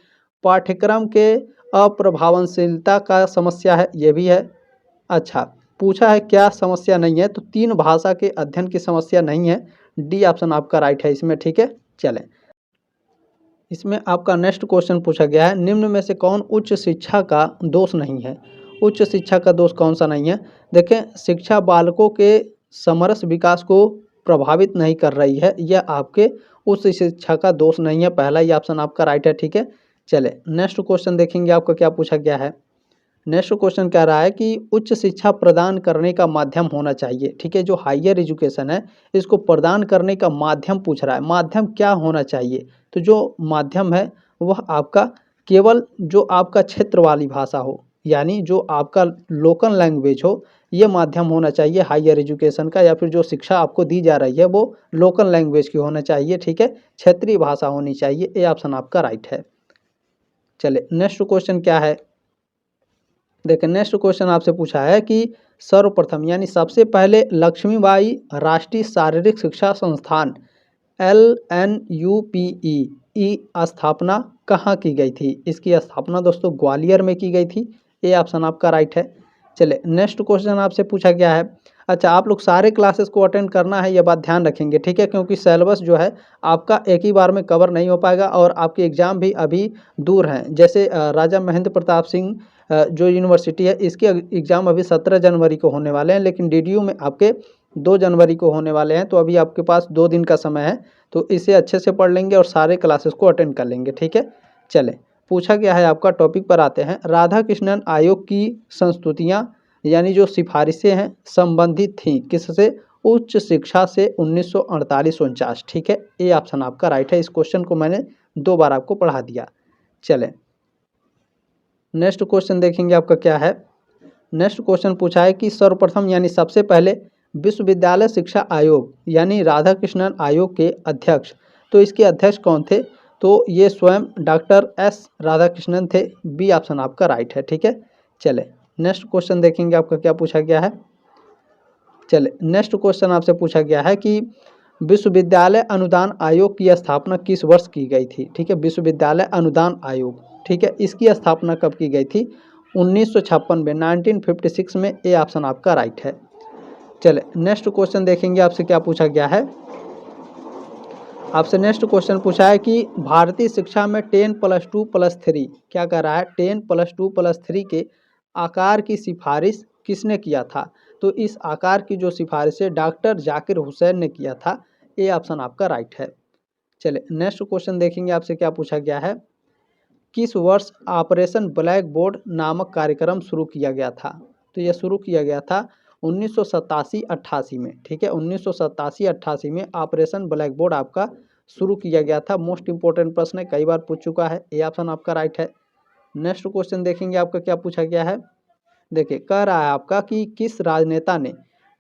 Speaker 1: पाठ्यक्रम के अप्रभावशीलता का समस्या है, ये भी है। अच्छा, पूछा है क्या समस्या नहीं है? तो तीन भाषा के अध्ययन की समस्या नहीं है। डी ऑप्शन आपका राइट है इसमें, ठीक है। चलें, इसमें आपका नेक्स्ट क्वेश्चन पूछा गया है, निम्न में से कौन उच्च शिक्षा का दोष नहीं है? उच्च शिक्षा का दोष कौन सा नहीं है? देखें, शिक्षा बालकों के समरस विकास को प्रभावित नहीं कर रही है, यह आपके उच्च शिक्षा का दोष नहीं है। पहला ही ऑप्शन आपका राइट है, ठीक है। चले, नेक्स्ट क्वेश्चन देखेंगे आपका क्या पूछा गया है। नेक्स्ट क्वेश्चन कह रहा है कि उच्च शिक्षा प्रदान करने का माध्यम होना चाहिए, ठीक है, जो हायर एजुकेशन है इसको प्रदान करने का माध्यम पूछ रहा है, माध्यम क्या होना चाहिए? तो जो माध्यम है वह आपका केवल जो आपका क्षेत्र वाली भाषा हो, यानी जो आपका लोकल लैंग्वेज हो, ये माध्यम होना चाहिए हायर एजुकेशन का, या फिर जो शिक्षा आपको दी जा रही है वो लोकल लैंग्वेज की होना चाहिए, ठीक है, क्षेत्रीय भाषा होनी चाहिए। ये ऑप्शन आपका राइट है। चले, नेक्स्ट क्वेश्चन क्या है? देखिए, नेक्स्ट क्वेश्चन आपसे पूछा है कि सर्वप्रथम यानी सबसे पहले लक्ष्मीबाई राष्ट्रीय शारीरिक शिक्षा संस्थान LNUPE की स्थापना कहाँ की गई थी? इसकी स्थापना दोस्तों ग्वालियर में की गई थी। ये ऑप्शन आपका राइट है। चले, नेक्स्ट क्वेश्चन आपसे पूछा गया है, अच्छा, आप लोग सारे क्लासेस को अटेंड करना है, ये बात ध्यान रखेंगे, ठीक है, क्योंकि सिलेबस जो है आपका एक ही बार में कवर नहीं हो पाएगा और आपके एग्ज़ाम भी अभी दूर हैं। जैसे राजा महेंद्र प्रताप सिंह जो यूनिवर्सिटी है इसके एग्ज़ाम अभी 17 जनवरी को होने वाले हैं, लेकिन DDU में आपके 2 जनवरी को होने वाले हैं, तो अभी आपके पास 2 दिन का समय है, तो इसे अच्छे से पढ़ लेंगे और सारे क्लासेस को अटेंड कर लेंगे, ठीक है। चलें, पूछा गया है आपका, टॉपिक पर आते हैं, राधा कृष्णन आयोग की संस्तुतियाँ यानी जो सिफारिशें हैं संबंधित थीं किससे? उच्च शिक्षा से 1948-49। ठीक है, ये ऑप्शन आपका राइट है। इस क्वेश्चन को मैंने 2 बार आपको पढ़ा दिया। चलें नेक्स्ट क्वेश्चन देखेंगे आपका क्या है। नेक्स्ट क्वेश्चन पूछा है कि सर्वप्रथम यानी सबसे पहले विश्वविद्यालय शिक्षा आयोग यानी राधाकृष्णन आयोग के अध्यक्ष, तो इसके अध्यक्ष कौन थे? तो ये स्वयं डॉक्टर एस राधाकृष्णन थे। बी ऑप्शन आपका राइट है। ठीक है, चले नेक्स्ट क्वेश्चन देखेंगे आपका क्या पूछा गया है। चले नेक्स्ट क्वेश्चन आपसे पूछा गया है कि विश्वविद्यालय अनुदान आयोग की स्थापना किस वर्ष की गई थी? ठीक है, विश्वविद्यालय अनुदान आयोग, ठीक है, इसकी स्थापना कब की गई थी? 1956 में, 1956 में। ए ऑप्शन आपका राइट है। चले नेक्स्ट क्वेश्चन देखेंगे आपसे क्या पूछा गया है। आपसे नेक्स्ट क्वेश्चन पूछा है कि भारतीय शिक्षा में 10+2+3 क्या कह रहा है? 10+2+3 के आकार की सिफारिश किसने किया था? तो इस आकार की जो सिफारिश है डॉक्टर जाकिर हुसैन ने किया था। ए ऑप्शन आपका राइट है। चले नेक्स्ट क्वेश्चन देखेंगे आपसे क्या पूछा गया है। किस वर्ष ऑपरेशन ब्लैक बोर्ड नामक कार्यक्रम शुरू किया गया था? तो यह शुरू किया गया था 1987-88 में। ठीक है, 1987-88 में ऑपरेशन ब्लैक बोर्ड आपका शुरू किया गया था। मोस्ट इंपोर्टेंट प्रश्न है, कई बार पूछ चुका है। ए ऑप्शन आपका राइट है। नेक्स्ट क्वेश्चन देखेंगे आपका क्या पूछा गया है। देखिए कह रहा है आपका कि किस राजनेता ने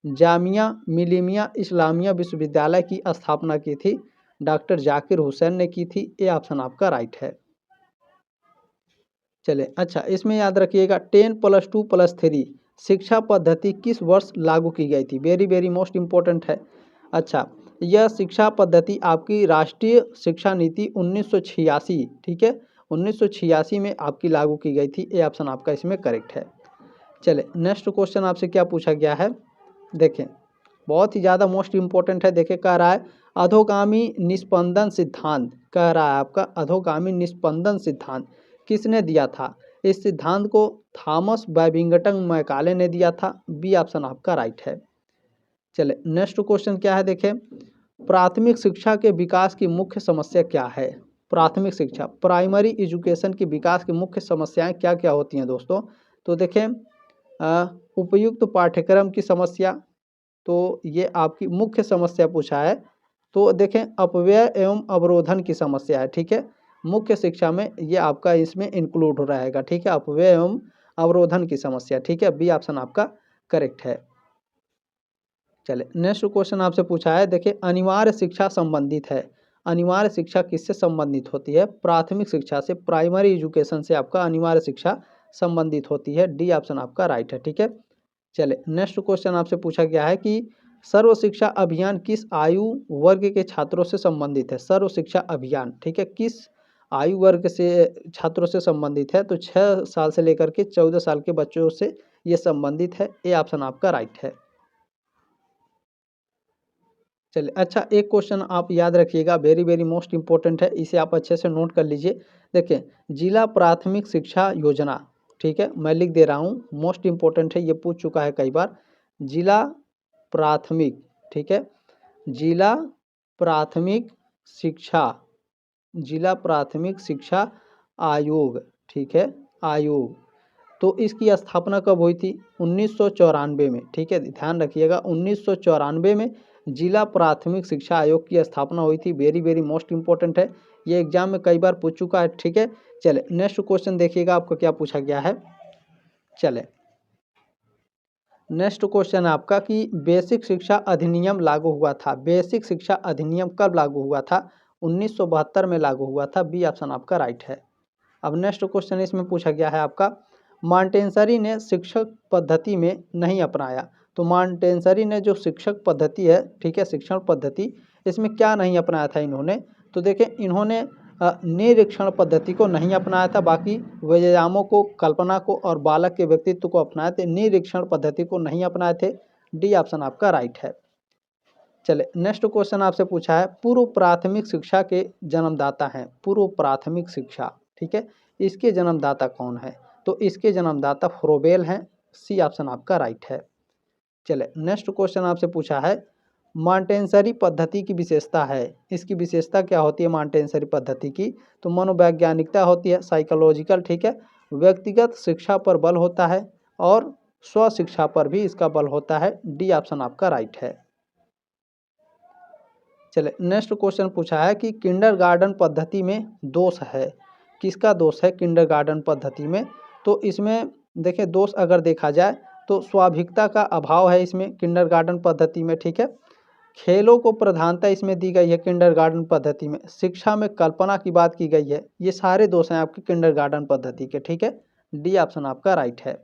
Speaker 1: जामिया मिलिमिया इस्लामिया विश्वविद्यालय की स्थापना की थी? डॉक्टर जाकिर हुसैन ने की थी। ए ऑप्शन आपका राइट है। चले अच्छा, इसमें याद रखिएगा 10+2+3 शिक्षा पद्धति किस वर्ष लागू की गई थी? वेरी वेरी मोस्ट इम्पोर्टेंट है। अच्छा, यह शिक्षा पद्धति आपकी राष्ट्रीय शिक्षा नीति 1986, ठीक है, 1986 में आपकी लागू की गई थी। ए ऑप्शन आपका इसमें करेक्ट है। चले नेक्स्ट क्वेश्चन आपसे क्या पूछा गया है। देखें बहुत ही ज़्यादा मोस्ट इम्पोर्टेंट है। देखें कह रहा है अधोगामी निस्पंदन सिद्धांत, कह रहा है आपका अधोगामी निस्पंदन सिद्धांत किसने दिया था? इस सिद्धांत को थॉमस बैबिंगटन मैकाले ने दिया था। बी ऑप्शन आपका राइट है। चले नेक्स्ट क्वेश्चन क्या है। देखें प्राथमिक शिक्षा के विकास की मुख्य समस्या क्या है? प्राथमिक शिक्षा प्राइमरी एजुकेशन के विकास की मुख्य समस्याएं क्या क्या होती हैं दोस्तों? तो देखें उपयुक्त पाठ्यक्रम की समस्या, तो ये आपकी मुख्य समस्या पूछा है। तो देखें अपव्यय एवं अवरोधन की समस्या है। ठीक है, मुख्य शिक्षा में ये आपका इसमें इंक्लूड हो रहेगा। ठीक है, अपव्यय एवं अवरोधन की समस्या। ठीक है, बी ऑप्शन आपका करेक्ट है। चले नेक्स्ट क्वेश्चन आपसे पूछा है। देखिए अनिवार्य शिक्षा संबंधित है। अनिवार्य शिक्षा किससे संबंधित होती है? प्राथमिक शिक्षा से, प्राइमरी एजुकेशन से आपका अनिवार्य शिक्षा संबंधित होती है। डी ऑप्शन आपका राइट है। ठीक है, चले नेक्स्ट क्वेश्चन आपसे पूछा गया है कि सर्व शिक्षा अभियान किस आयु वर्ग के छात्रों से संबंधित है? सर्व शिक्षा अभियान, ठीक है, किस आयु वर्ग से छात्रों से संबंधित है? तो 6 साल से लेकर के 14 साल के बच्चों से ये संबंधित है। ए ऑप्शन आपका राइट है। चलिए अच्छा, एक क्वेश्चन आप याद रखिएगा, वेरी वेरी मोस्ट इंपॉर्टेंट है, इसे आप अच्छे से नोट कर लीजिए। देखिए जिला प्राथमिक शिक्षा योजना, ठीक है, मैं लिख दे रहा हूँ, मोस्ट इंपॉर्टेंट है, ये पूछ चुका है कई बार। जिला प्राथमिक, ठीक है, जिला प्राथमिक शिक्षा, जिला प्राथमिक शिक्षा आयोग, ठीक है, आयोग, तो इसकी स्थापना कब हुई थी? 1994 में। ठीक है, ध्यान रखिएगा 1994 में जिला प्राथमिक शिक्षा आयोग की स्थापना हुई थी। वेरी वेरी मोस्ट इंपॉर्टेंट है, ये एग्जाम में कई बार पूछ चुका है। ठीक है, चले नेक्स्ट क्वेश्चन देखिएगा आपको क्या पूछा गया है। चले नेक्स्ट क्वेश्चन है आपका कि बेसिक शिक्षा अधिनियम लागू हुआ था। बेसिक शिक्षा अधिनियम कब लागू हुआ था? 1972 में लागू हुआ था। बी ऑप्शन आपका राइट है। अब नेक्स्ट क्वेश्चन इसमें पूछा गया है आपका, मॉन्टेसरी ने शिक्षक पद्धति में नहीं अपनाया। तो मॉन्टेसरी ने जो शिक्षक पद्धति है, ठीक है, शिक्षण पद्धति, इसमें क्या नहीं अपनाया था इन्होंने? तो देखें इन्होंने निरीक्षण पद्धति को नहीं अपनाया था, बाकी व्यायामों को, कल्पना को और बालक के व्यक्तित्व को अपनाए थे। निरीक्षण पद्धति को नहीं अपनाए थे। डी ऑप्शन आपका राइट है। चले नेक्स्ट क्वेश्चन आपसे पूछा है, पूर्व प्राथमिक शिक्षा के जन्मदाता हैं। पूर्व प्राथमिक शिक्षा, ठीक है, इसके जन्मदाता कौन है? तो इसके जन्मदाता फ्रोबेल हैं। सी ऑप्शन आपका राइट है। चले नेक्स्ट क्वेश्चन आपसे पूछा है, मॉन्टेसरी पद्धति की विशेषता है। इसकी विशेषता क्या होती है मॉन्टेसरी पद्धति की? तो मनोवैज्ञानिकता होती है, साइकोलॉजिकल, ठीक है, व्यक्तिगत शिक्षा पर बल होता है और स्व शिक्षा पर भी इसका बल होता है। डी ऑप्शन आपका राइट है। चले नेक्स्ट क्वेश्चन पूछा है कि किंडरगार्टन पद्धति में दोष है, किसका दोष है किंडरगार्टन पद्धति में? तो इसमें देखिए दोष अगर देखा जाए तो स्वाभाविकता का अभाव है इसमें किंडरगार्टन पद्धति में, ठीक है। खेलों को प्रधानता इसमें दी गई है किंडरगार्टन पद्धति में, शिक्षा में कल्पना की बात की गई है, ये सारे दोष हैं आपके किंडरगार्टन पद्धति के, ठीक है। डी ऑप्शन आपका राइट है।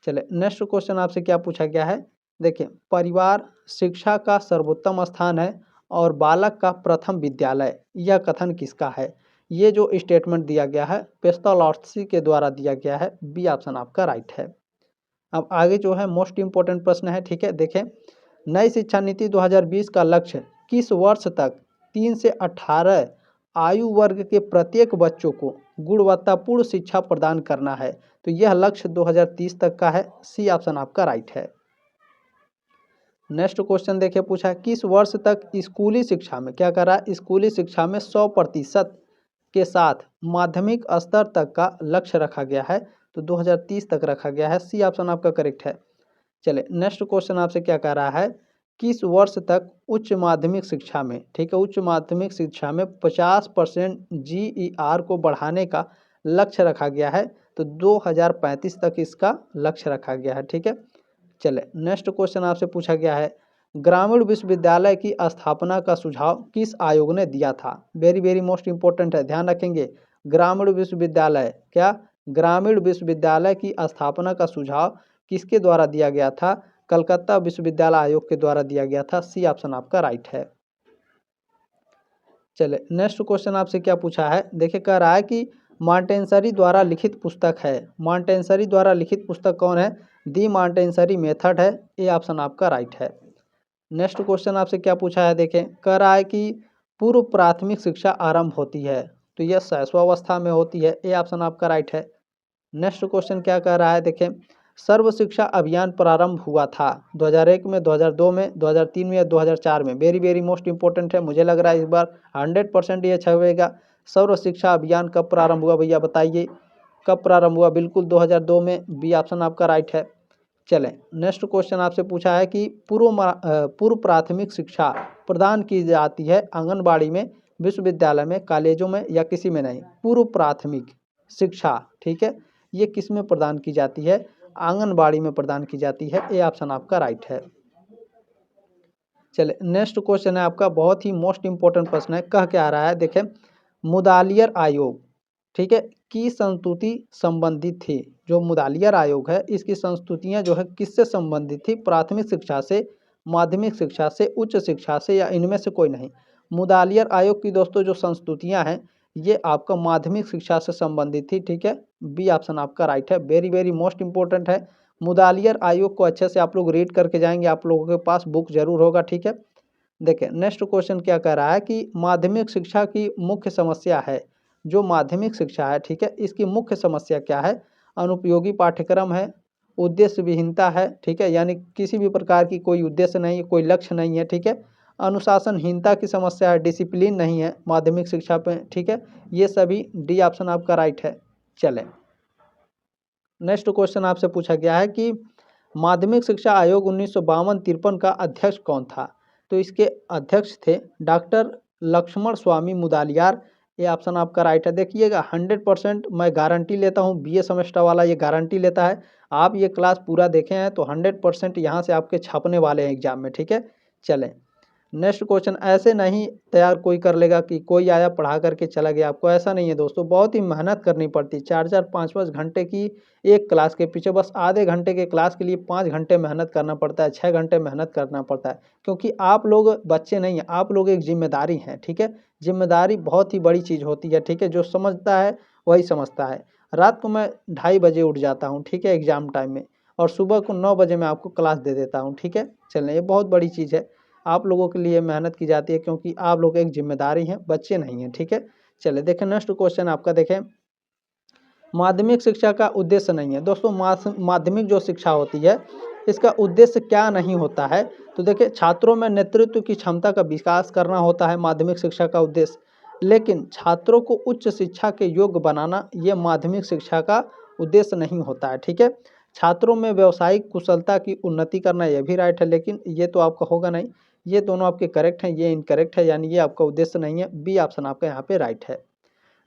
Speaker 1: चले नेक्स्ट क्वेश्चन आपसे क्या पूछा गया है, देखिए परिवार शिक्षा का सर्वोत्तम स्थान है और बालक का प्रथम विद्यालय, यह कथन किसका है? ये जो स्टेटमेंट दिया गया है पेस्टालॉस्की के द्वारा दिया गया है, बी ऑप्शन आपका राइट है। अब आगे जो है मोस्ट इम्पोर्टेंट प्रश्न है, ठीक है। देखें नई शिक्षा नीति 2020 का लक्ष्य किस वर्ष तक 3 से 18 आयु वर्ग के प्रत्येक बच्चों को गुणवत्तापूर्ण शिक्षा प्रदान करना है? तो यह लक्ष्य 2030 तक का है, सी ऑप्शन आपका राइट है। नेक्स्ट क्वेश्चन देखिए पूछा है किस वर्ष तक स्कूली शिक्षा में क्या कर रहा है, स्कूली शिक्षा में 100% के साथ माध्यमिक स्तर तक का लक्ष्य रखा गया है? तो 2030 तक रखा गया है, सी ऑप्शन आपका करेक्ट है। चले नेक्स्ट क्वेश्चन आपसे क्या कह रहा है, किस वर्ष तक उच्च माध्यमिक शिक्षा में, ठीक है, उच्च माध्यमिक शिक्षा में 50% GER को बढ़ाने का लक्ष्य रखा गया है? तो 2035 तक इसका लक्ष्य रखा गया है, ठीक है। चले नेक्स्ट क्वेश्चन आपसे पूछा गया है ग्रामीण विश्वविद्यालय की स्थापना का सुझाव किस आयोग ने दिया था? वेरी वेरी मोस्ट इंपॉर्टेंट है, ध्यान रखेंगे। ग्रामीण विश्वविद्यालय क्या, ग्रामीण विश्वविद्यालय की स्थापना का सुझाव किसके द्वारा दिया गया था? कलकत्ता विश्वविद्यालय आयोग के द्वारा दिया गया था, सी ऑप्शन आपका राइट है। चले नेक्स्ट क्वेश्चन आपसे क्या पूछा है, देखिए कह रहा है कि मॉन्टेसरी द्वारा लिखित पुस्तक है, मॉन्टेसरी द्वारा लिखित पुस्तक कौन है? दी मॉन्टेसरी मेथड है, ए ऑप्शन आपका राइट है। नेक्स्ट क्वेश्चन आपसे क्या पूछा है, देखें कह रहा है कि पूर्व प्राथमिक शिक्षा आरंभ होती है, तो यह शैशवावस्था में होती है, ए ऑप्शन आपका राइट है। नेक्स्ट क्वेश्चन क्या कह रहा है, देखें सर्व शिक्षा अभियान प्रारंभ हुआ था 2001 में, 2002 में, 2003 में या 2004 में? वेरी वेरी मोस्ट इंपॉर्टेंट है, मुझे लग रहा है इस बार 100% ये छपेगा। सर्व शिक्षा अभियान कब प्रारंभ हुआ भैया बताइए, कब प्रारंभ हुआ? बिल्कुल 2002 में, बी ऑप्शन आपका राइट है। चलें नेक्स्ट क्वेश्चन आपसे पूछा है कि पूर्व प्राथमिक शिक्षा प्रदान की जाती है आंगनबाड़ी में, विश्वविद्यालय में, कॉलेजों में या किसी में नहीं? पूर्व प्राथमिक शिक्षा, ठीक है, ये किस में प्रदान की जाती है? आंगनबाड़ी में प्रदान की जाती है, ए ऑप्शन आपका राइट है। चले नेक्स्ट क्वेश्चन है आपका बहुत ही मोस्ट इंपॉर्टेंट प्रश्न है, कह के आ रहा है, देखें मुदालियर आयोग, ठीक है, की संस्तुति संबंधित थी। जो मुदालियर आयोग है इसकी संस्तुतियां जो है किससे संबंधित थी? प्राथमिक शिक्षा से, माध्यमिक शिक्षा से, उच्च शिक्षा से या इनमें से कोई नहीं? मुदालियर आयोग की दोस्तों जो संस्तुतियां हैं ये आपका माध्यमिक शिक्षा से संबंधित थी, ठीक है, बी ऑप्शन आपका राइट है। वेरी वेरी मोस्ट इंपॉर्टेंट है, मुदालियर आयोग को अच्छे से आप लोग रीड करके जाएंगे, आप लोगों के पास बुक जरूर होगा, ठीक है। देखिए नेक्स्ट क्वेश्चन क्या कह रहा है कि माध्यमिक शिक्षा की मुख्य समस्या है, जो माध्यमिक शिक्षा है, ठीक है, इसकी मुख्य समस्या क्या है? अनुपयोगी पाठ्यक्रम है, उद्देश्य विहीनता है, ठीक है, यानी किसी भी प्रकार की कोई उद्देश्य नहीं है, कोई लक्ष्य नहीं है, ठीक है, अनुशासनहीनता की समस्या है, डिसिप्लिन नहीं है माध्यमिक शिक्षा पे, ठीक है, ये सभी डी ऑप्शन आपका राइट है। चलें नेक्स्ट क्वेश्चन आपसे पूछा गया है कि माध्यमिक शिक्षा आयोग 1952-53 का अध्यक्ष कौन था? तो इसके अध्यक्ष थे डॉक्टर लक्ष्मण स्वामी मुदालियार, ये ऑप्शन आपका राइट है। देखिएगा 100% मैं गारंटी लेता हूँ, बीए सेमेस्टर वाला ये गारंटी लेता है, आप ये क्लास पूरा देखे हैं तो 100% यहाँ से आपके छपने वाले हैं एग्जाम में, ठीक है। चलें नेक्स्ट क्वेश्चन, ऐसे नहीं तैयार कोई कर लेगा कि कोई आया पढ़ा करके चला गया, आपको ऐसा नहीं है दोस्तों, बहुत ही मेहनत करनी पड़ती है, 4-4 5-5 घंटे की एक क्लास के पीछे, बस आधे घंटे के क्लास के लिए 5 घंटे मेहनत करना पड़ता है, 6 घंटे मेहनत करना पड़ता है, क्योंकि आप लोग बच्चे नहीं हैं, आप लोग एक जिम्मेदारी हैं, ठीक है। जिम्मेदारी बहुत ही बड़ी चीज़ होती है, ठीक है, जो समझता है वही समझता है। रात को मैं 2:30 बजे उठ जाता हूँ, ठीक है, एग्जाम टाइम में, और सुबह को 9 बजे मैं आपको क्लास दे देता हूँ, ठीक है। चलें ये बहुत बड़ी चीज़ है, आप लोगों के लिए मेहनत की जाती है, क्योंकि आप लोग एक जिम्मेदारी हैं, बच्चे नहीं हैं, ठीक है। चलिए देखें नेक्स्ट क्वेश्चन आपका, देखें माध्यमिक शिक्षा का उद्देश्य नहीं है दोस्तों, माध्यमिक जो शिक्षा होती है इसका उद्देश्य क्या नहीं होता है? तो देखिए छात्रों में नेतृत्व की क्षमता का विकास करना होता है माध्यमिक शिक्षा का उद्देश्य, लेकिन छात्रों को उच्च शिक्षा के योग्य बनाना ये माध्यमिक शिक्षा का उद्देश्य नहीं होता है, ठीक है। छात्रों में व्यावसायिक कुशलता की उन्नति करना यह भी राइट है, लेकिन ये तो आपका होगा नहीं, ये दोनों आपके करेक्ट हैं, ये इनकरेक्ट है, यानी ये आपका उद्देश्य नहीं है। बी ऑप्शन आपका यहाँ पे राइट है।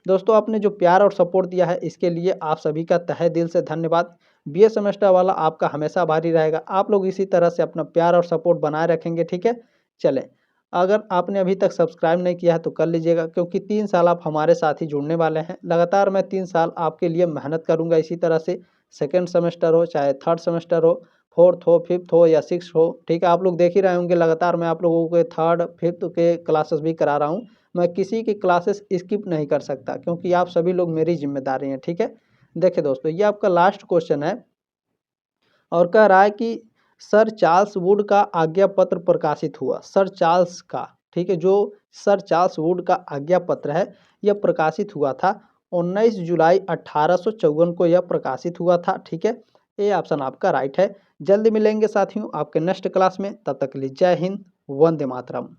Speaker 1: दोस्तों आपने जो प्यार और सपोर्ट दिया है इसके लिए आप सभी का तहे दिल से धन्यवाद। बीए सेमेस्टर वाला आपका हमेशा आभारी रहेगा। आप लोग इसी तरह से अपना प्यार और सपोर्ट बनाए रखेंगे, ठीक है। चलें, अगर आपने अभी तक सब्सक्राइब नहीं किया है तो कर लीजिएगा, क्योंकि 3 साल आप हमारे साथ ही जुड़ने वाले हैं। लगातार मैं 3 साल आपके लिए मेहनत करूंगा इसी तरह से, सेकेंड सेमेस्टर हो चाहे थर्ड सेमेस्टर हो, फोर्थ हो, फिफ्थ हो या सिक्स हो, ठीक है। आप लोग देख ही रहे होंगे लगातार मैं आप लोगों के थर्ड फिफ्थ के क्लासेस भी करा रहा हूँ। मैं किसी की क्लासेस स्किप नहीं कर सकता, क्योंकि आप सभी लोग मेरी जिम्मेदारी हैं, ठीक है। देखिए दोस्तों, ये आपका लास्ट क्वेश्चन है और कह रहा है कि सर चार्ल्स वुड का आज्ञा पत्र प्रकाशित हुआ। सर चार्ल्स का, ठीक है, जो सर चार्ल्स वुड का आज्ञा पत्र है यह प्रकाशित हुआ था 19 जुलाई 1854 को यह प्रकाशित हुआ था, ठीक है। ये ऑप्शन आपका राइट है। जल्दी मिलेंगे साथियों आपके नेक्स्ट क्लास में, तब तक के लिए जय हिंद, वंदे मातरम।